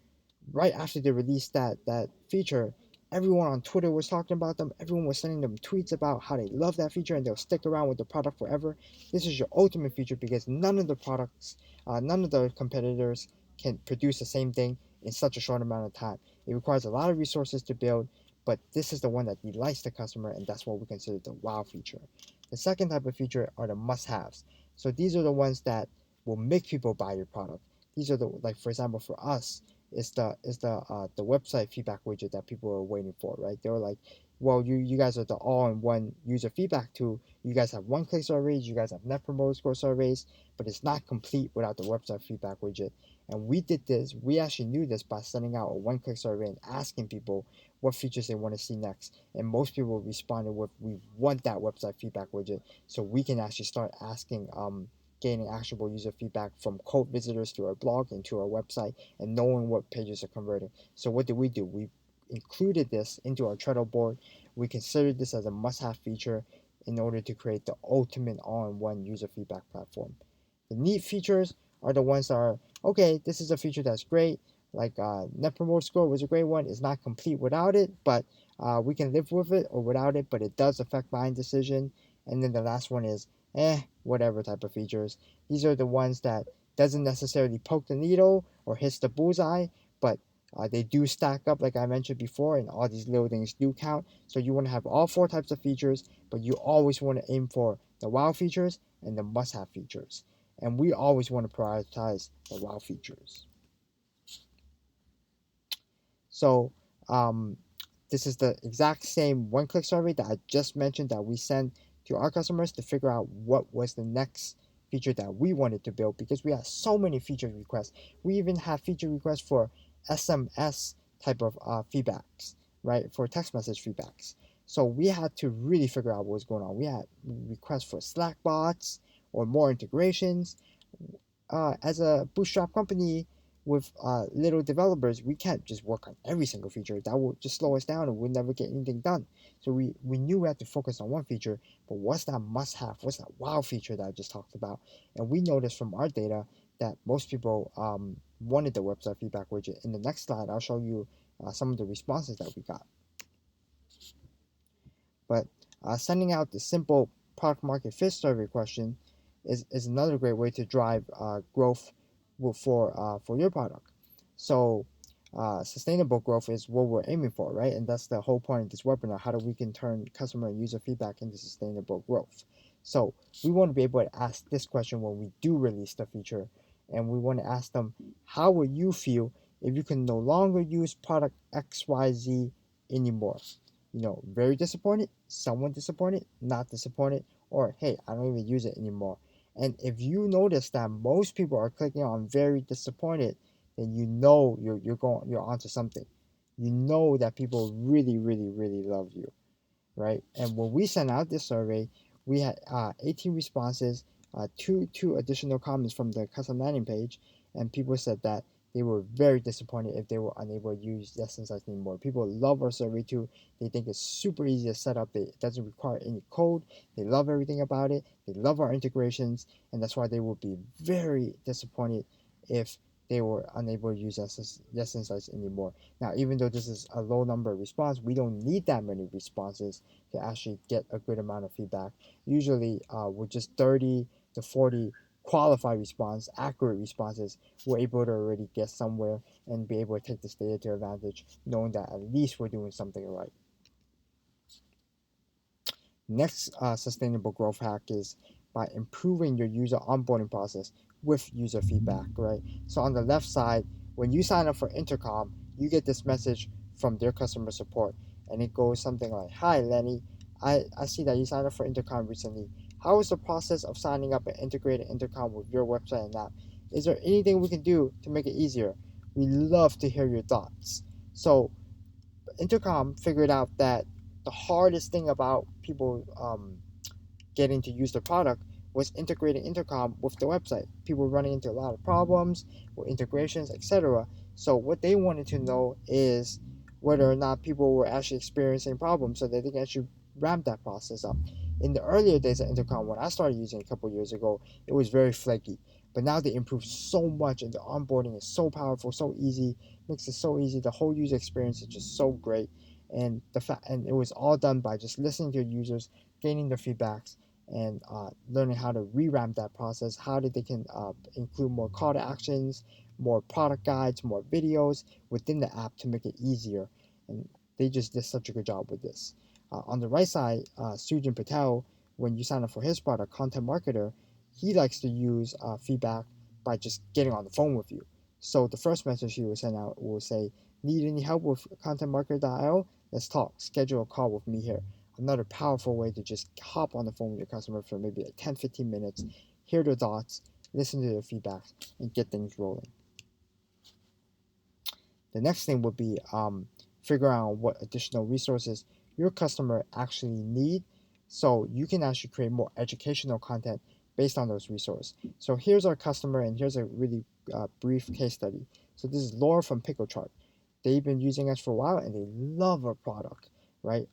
right after they released that feature, everyone on Twitter was talking about them. Everyone was sending them tweets about how they love that feature and they'll stick around with the product forever. This is your ultimate feature because none of the competitors can produce the same thing in such a short amount of time. It requires a lot of resources to build, but this is the one that delights the customer, and that's what we consider the wow feature. The second type of feature are the must-haves. So these are the ones that will make people buy your product. These are the, like for example for us, is the website feedback widget that people are waiting for, right? They were like, well, you guys are the all-in-one user feedback tool. You guys have one-click surveys, you guys have net promoter score surveys, but it's not complete without the website feedback widget. And we did this. We actually knew this by sending out a one-click survey and asking people what features they want to see next. And most people responded with, "We want that website feedback widget," so we can actually start asking, gaining actionable user feedback from cold visitors to our blog and to our website, and knowing what pages are converting. So what did we do? We included this into our Trello board. We considered this as a must-have feature in order to create the ultimate all-in-one user feedback platform. The neat features are the ones that are, okay, this is a feature that's great. Like Net Promoter Score was a great one. It's not complete without it, but we can live with it or without it, but it does affect buying decision. And then the last one is, whatever type of features. These are the ones that doesn't necessarily poke the needle or hits the bullseye, but they do stack up, like I mentioned before, and all these little things do count. So you want to have all four types of features, but you always want to aim for the wow features and the must-have features. And we always want to prioritize the wow features. So um, this is the exact same one-click survey that I just mentioned that we sent to our customers to figure out what was the next feature that we wanted to build, because we had so many feature requests. We even have feature requests for SMS type of feedbacks, right? For text message feedbacks. So we had to really figure out what was going on. We had requests for Slack bots or more integrations. As a bootstrap company with little developers, we can't just work on every single feature. That will just slow us down and we'll never get anything done. So we knew we had to focus on one feature, but what's that must have? What's that wow feature that I just talked about? And we noticed from our data that most people wanted the website feedback widget. In the next slide, I'll show you some of the responses that we got. But sending out the simple product market fit survey question is another great way to drive growth for your product. So sustainable growth is what we're aiming for, right? And that's the whole point of this webinar. How do we can turn customer and user feedback into sustainable growth? So we want to be able to ask this question when we do release the feature, and we want to ask them, how would you feel if you can no longer use product XYZ anymore? Very disappointed, somewhat disappointed, not disappointed, or hey, I don't even use it anymore. And if you notice that most people are clicking on very disappointed, then you know you're onto something. You know that people really, really, really love you, right? And when we sent out this survey, we had 18 responses, two additional comments from the custom landing page, and people said that they were very disappointed if they were unable to use Yes Insights anymore. People love our survey too. They think it's super easy to set up. It doesn't require any code. They love everything about it. They love our integrations, and that's why they would be very disappointed if they were unable to use Yes Insights anymore. Now, even though this is a low number of response, we don't need that many responses to actually get a good amount of feedback. Usually, with just 30 to 40 qualified response, accurate responses, we're able to already get somewhere and be able to take this data to advantage, knowing that at least we're doing something right. Next sustainable growth hack is by improving your user onboarding process with user feedback, right? So on the left side, when you sign up for Intercom, you get this message from their customer support, and it goes something like, "Hi, Lenny, I see that you signed up for Intercom recently. How is the process of signing up and integrating Intercom with your website and app? Is there anything we can do to make it easier? We love to hear your thoughts." So Intercom figured out that the hardest thing about people getting to use the product was integrating Intercom with the website. People were running into a lot of problems with integrations, etc. So what they wanted to know is whether or not people were actually experiencing problems so that they can actually ramp that process up. In the earlier days of Intercom, when I started using it a couple years ago, it was very flaky. But now they improved so much, and the onboarding is so powerful, so easy, makes it so easy. The whole user experience is just so great, and it was all done by just listening to users, gaining their feedbacks, and learning how to revamp that process, how that they can include more call to actions, more product guides, more videos within the app to make it easier. And they just did such a good job with this. On the right side, Sujin Patel, when you sign up for his product, Content Marketer, he likes to use feedback by just getting on the phone with you. So the first message he will send out will say, "Need any help with contentmarketer.io? Let's talk. Schedule a call with me here." Another powerful way to just hop on the phone with your customer for maybe like 10, 15 minutes, hear their thoughts, listen to their feedback, and get things rolling. The next thing would be figure out what additional resources your customer actually need, so you can actually create more educational content based on those resources. So here's our customer, and here's a really brief case study. So this is Laura from PickleChart. They've been using us for a while, and they love our product, right?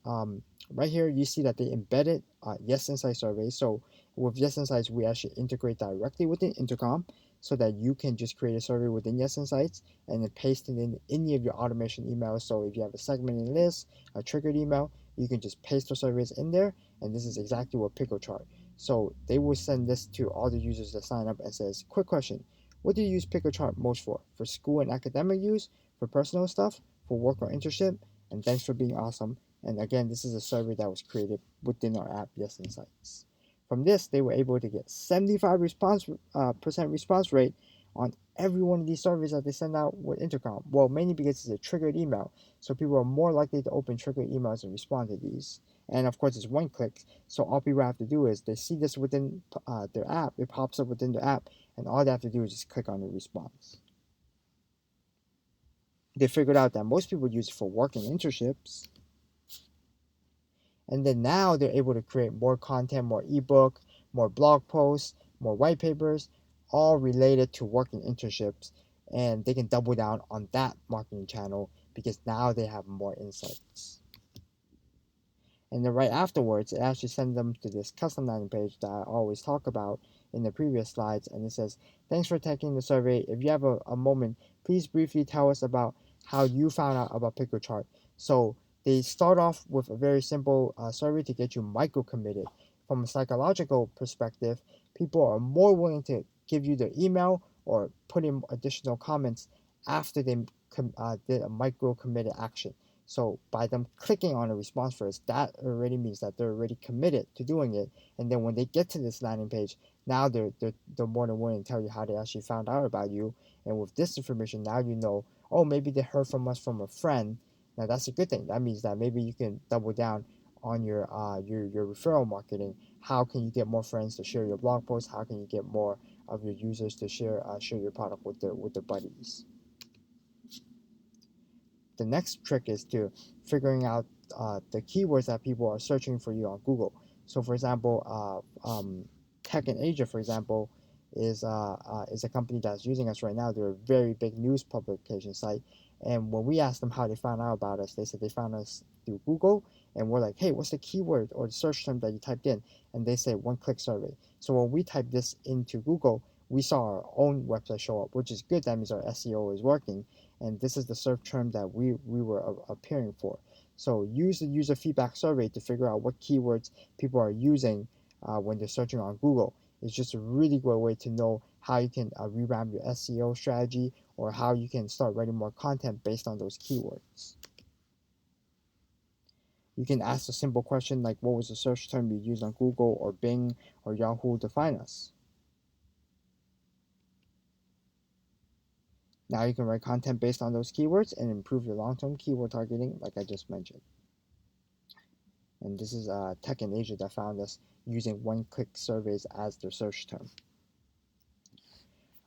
Right here, you see that they embedded Yes Insight surveys. So with Yes Insights, we actually integrate directly within Intercom so that you can just create a survey within Yes Insights and then paste it in any of your automation emails. So if you have a segmented list, a triggered email, you can just paste the surveys in there, and this is exactly what Pickle Chart. So they will send this to all the users that sign up and says, "Quick question, what do you use Pickle Chart most for? For school and academic use, for personal stuff, for work or internship? And thanks for being awesome." And again, this is a survey that was created within our app, Yes Insights. From this, they were able to get 75 percent response rate on every one of these surveys that they send out with Intercom. Well, mainly because it's a triggered email, so people are more likely to open triggered emails and respond to these. And of course, it's one click, so all people have to do is they see this within their app, it pops up within the app, and all they have to do is just click on the response. They figured out that most people use it for work and internships, and then now they're able to create more content, more ebook, more blog posts, more white papers, all related to working internships, and they can double down on that marketing channel because now they have more insights. And then right afterwards, it actually sends them to this custom landing page that I always talk about in the previous slides, and it says, "Thanks for taking the survey. If you have a moment, please briefly tell us about how you found out about PickleChart." So they start off with a very simple survey to get you micro committed. From a psychological perspective, people are more willing to give you their email or put in additional comments after they did a micro committed action. So by them clicking on a response first, that already means that they're already committed to doing it. And then when they get to this landing page, now they're more than willing to tell you how they actually found out about you. And with this information, now you know, oh, maybe they heard from us from a friend. Now that's a good thing. That means that maybe you can double down on your referral marketing. How can you get more friends to share your blog post? How can you get more of your users to share your product with their buddies? The next trick is to figuring out the keywords that people are searching for you on Google. So, for example, Tech in Asia, for example, is a company that's using us right now. They're a very big news publication site, and when we asked them how they found out about us, they said they found us through Google. And we're like, "Hey, what's the keyword or the search term that you typed in?" And they say one-click survey. So when we typed this into Google, we saw our own website show up, which is good. That means our SEO is working, and this is the search term that we were appearing for. So use the user feedback survey to figure out what keywords people are using when they're searching on Google. It's just a really good way to know how you can revamp your SEO strategy or how you can start writing more content based on those keywords. You can ask a simple question like, what was the search term you used on Google or Bing or Yahoo to find us? Now you can write content based on those keywords and improve your long-term keyword targeting, like I just mentioned. And this is Tech in Asia that found us using one-click surveys as their search term.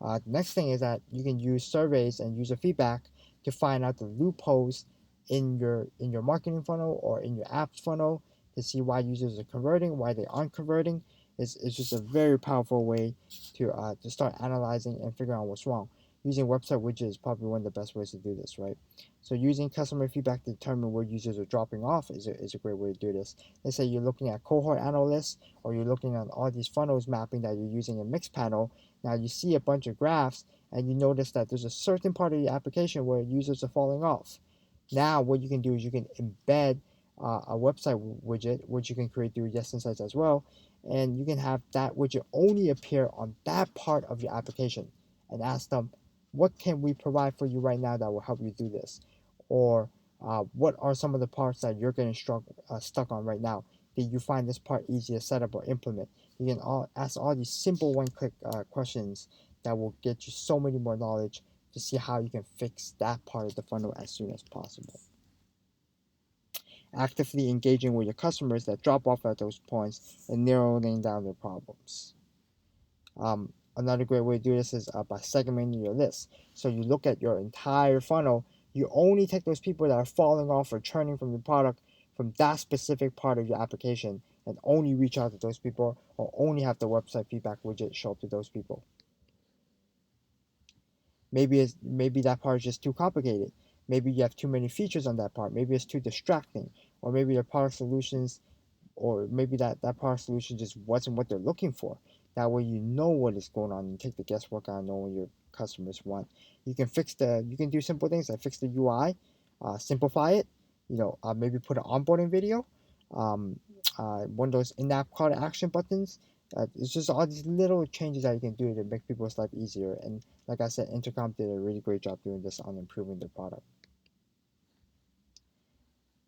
The next thing is that you can use surveys and user feedback to find out the loopholes in your marketing funnel or in your apps funnel to see why users are converting, why they aren't converting. It's just a very powerful way to start analyzing and figuring out what's wrong. Using website widgets is probably one of the best ways to do this, right? So using customer feedback to determine where users are dropping off is a great way to do this. Let's say you're looking at cohort analysts or you're looking at all these funnels mapping that you're using in Mixpanel. Now you see a bunch of graphs and you notice that there's a certain part of the application where users are falling off. Now what you can do is you can embed a website widget, which you can create through Yes Insights as well, and you can have that widget only appear on that part of your application and ask them, what can we provide for you right now that will help you do this? Or what are some of the parts that you're getting stuck on right now? Did you find this part easy to set up or implement? You can ask all these simple one-click questions that will get you so many more knowledge to see how you can fix that part of the funnel as soon as possible. Actively engaging with your customers that drop off at those points and narrowing down their problems. Another great way to do this is by segmenting your list. So you look at your entire funnel, you only take those people that are falling off or churning from the product from that specific part of your application and only reach out to those people or only have the website feedback widget show up to those people. Maybe that part is just too complicated. Maybe you have too many features on that part. Maybe it's too distracting, or maybe the product solutions, or maybe that product solution just wasn't what they're looking for. That way, you know what is going on and take the guesswork out of knowing what your customers want. You can do simple things like fix the UI, simplify it. Maybe put an onboarding video, um, one of those in-app call to action buttons. It's just all these little changes that you can do to make people's life easier. And like I said, Intercom did a really great job doing this on improving their product.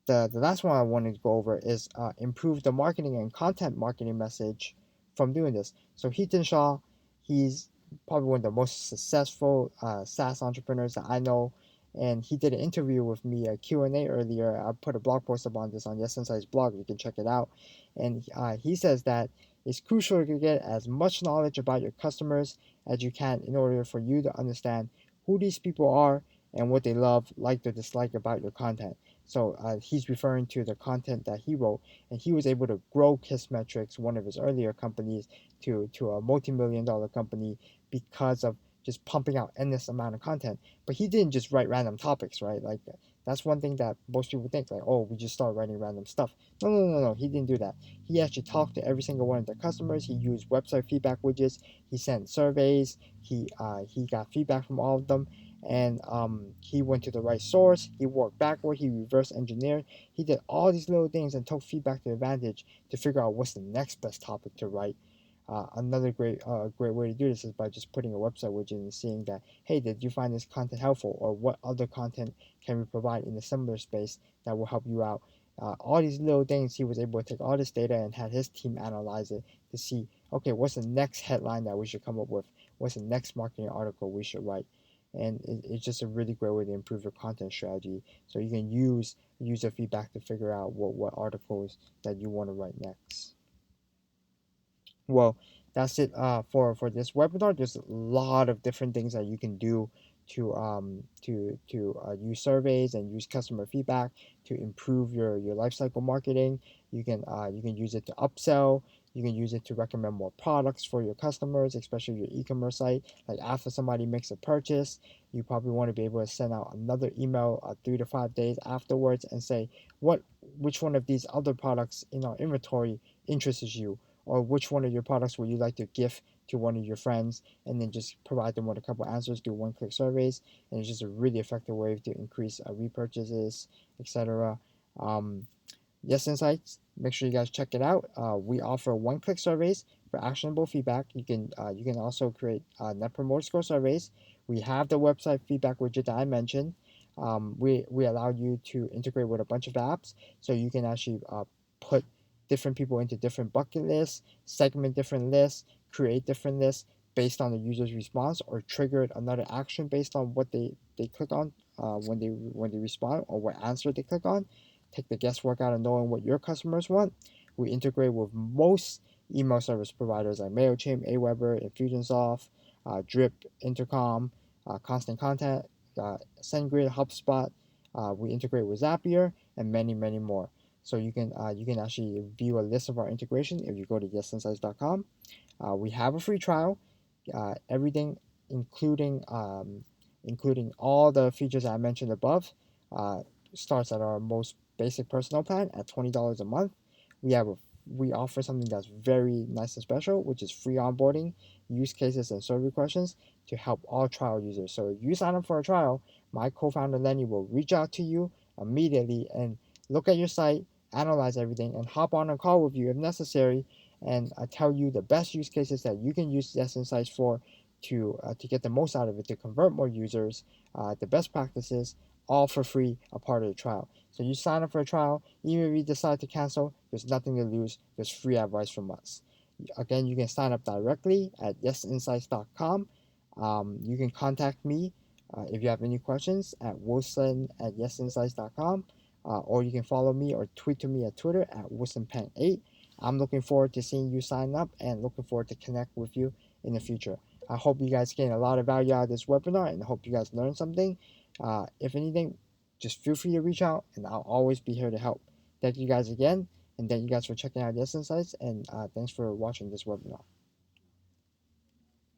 The last one I wanted to go over is improve the marketing and content marketing message from doing this. So Heaton Shaw, he's probably one of the most successful SaaS entrepreneurs that I know, and he did an interview with me, a Q&A earlier. I put a blog post up on this on Yes Insight's blog. You can check it out. And he says that it's crucial to get as much knowledge about your customers as you can in order for you to understand who these people are and what they love, like, or dislike about your content. So he's referring to the content that he wrote, and he was able to grow Kissmetrics, one of his earlier companies, to a multi-million-dollar company because of just pumping out endless amount of content. But he didn't just write random topics, right? Like that's one thing that most people think, like, oh, we just start writing random stuff. No, no, no, no. He didn't do that. He actually talked to every single one of their customers. He used website feedback widgets. He sent surveys. He got feedback from all of them, and he went to the right source. He worked backward. He reverse engineered. He did all these little things and took feedback to advantage to figure out what's the next best topic to write. Another great way to do this is by just putting a website widget and seeing that, hey, did you find this content helpful, or what other content can we provide in a similar space that will help you out. All these little things, he was able to take all this data and had his team analyze it to see, okay, what's the next headline that we should come up with, what's the next marketing article we should write. And it's just a really great way to improve your content strategy, so you can use user feedback to figure out what articles that you want to write next. Well, that's it for this webinar. There's a lot of different things that you can do to use surveys and use customer feedback to improve your lifecycle marketing. You can use it to upsell. You can use it to recommend more products for your customers, especially your e-commerce site. Like after somebody makes a purchase, you probably want to be able to send out another email 3 to 5 days afterwards and say which one of these other products in our inventory interests you, or which one of your products would you like to gift to one of your friends, and then just provide them with a couple answers, do one-click surveys, and it's just a really effective way to increase repurchases, etc. Um, Yes Insights, make sure you guys check it out. We offer one-click surveys for actionable feedback. You can also create Net Promoter Score surveys. We have the website feedback widget that I mentioned. we allow you to integrate with a bunch of apps, so you can actually put different people into different bucket lists, segment different lists, create different lists based on the user's response, or trigger another action based on what they click on when they respond, or what answer they click on. Take the guesswork out of knowing what your customers want. We integrate with most email service providers like MailChimp, Aweber, Infusionsoft, Drip, Intercom, Constant Contact, SendGrid, HubSpot. We integrate with Zapier and many, many more. So you can actually view a list of our integration if you go to yesinsights.com. We have a free trial. Everything, including including all the features I mentioned above, uh, starts at our most basic personal plan at $20 a month. We have a we offer something that's very nice and special, which is free onboarding, use cases, and survey questions to help all trial users. So if you sign up for a trial, my co-founder Lenny will reach out to you immediately and look at your site, analyze everything, and hop on a call with you if necessary, and tell you the best use cases that you can use Yes Insights for to get the most out of it, to convert more users, the best practices, all for free, a part of the trial. So you sign up for a trial, even if you decide to cancel, there's nothing to lose. There's free advice from us. Again, you can sign up directly at yesinsights.com. You can contact me if you have any questions at wilson@yesinsights.com, or you can follow me or tweet to me at Twitter at wilsonpeng8. I'm looking forward to seeing you sign up and looking forward to connect with you in the future. I hope you guys gain a lot of value out of this webinar, and I hope you guys learn something. If anything, just feel free to reach out, and I'll always be here to help. Thank you guys again, and thank you guys for checking out Yes Insights, and thanks for watching this webinar.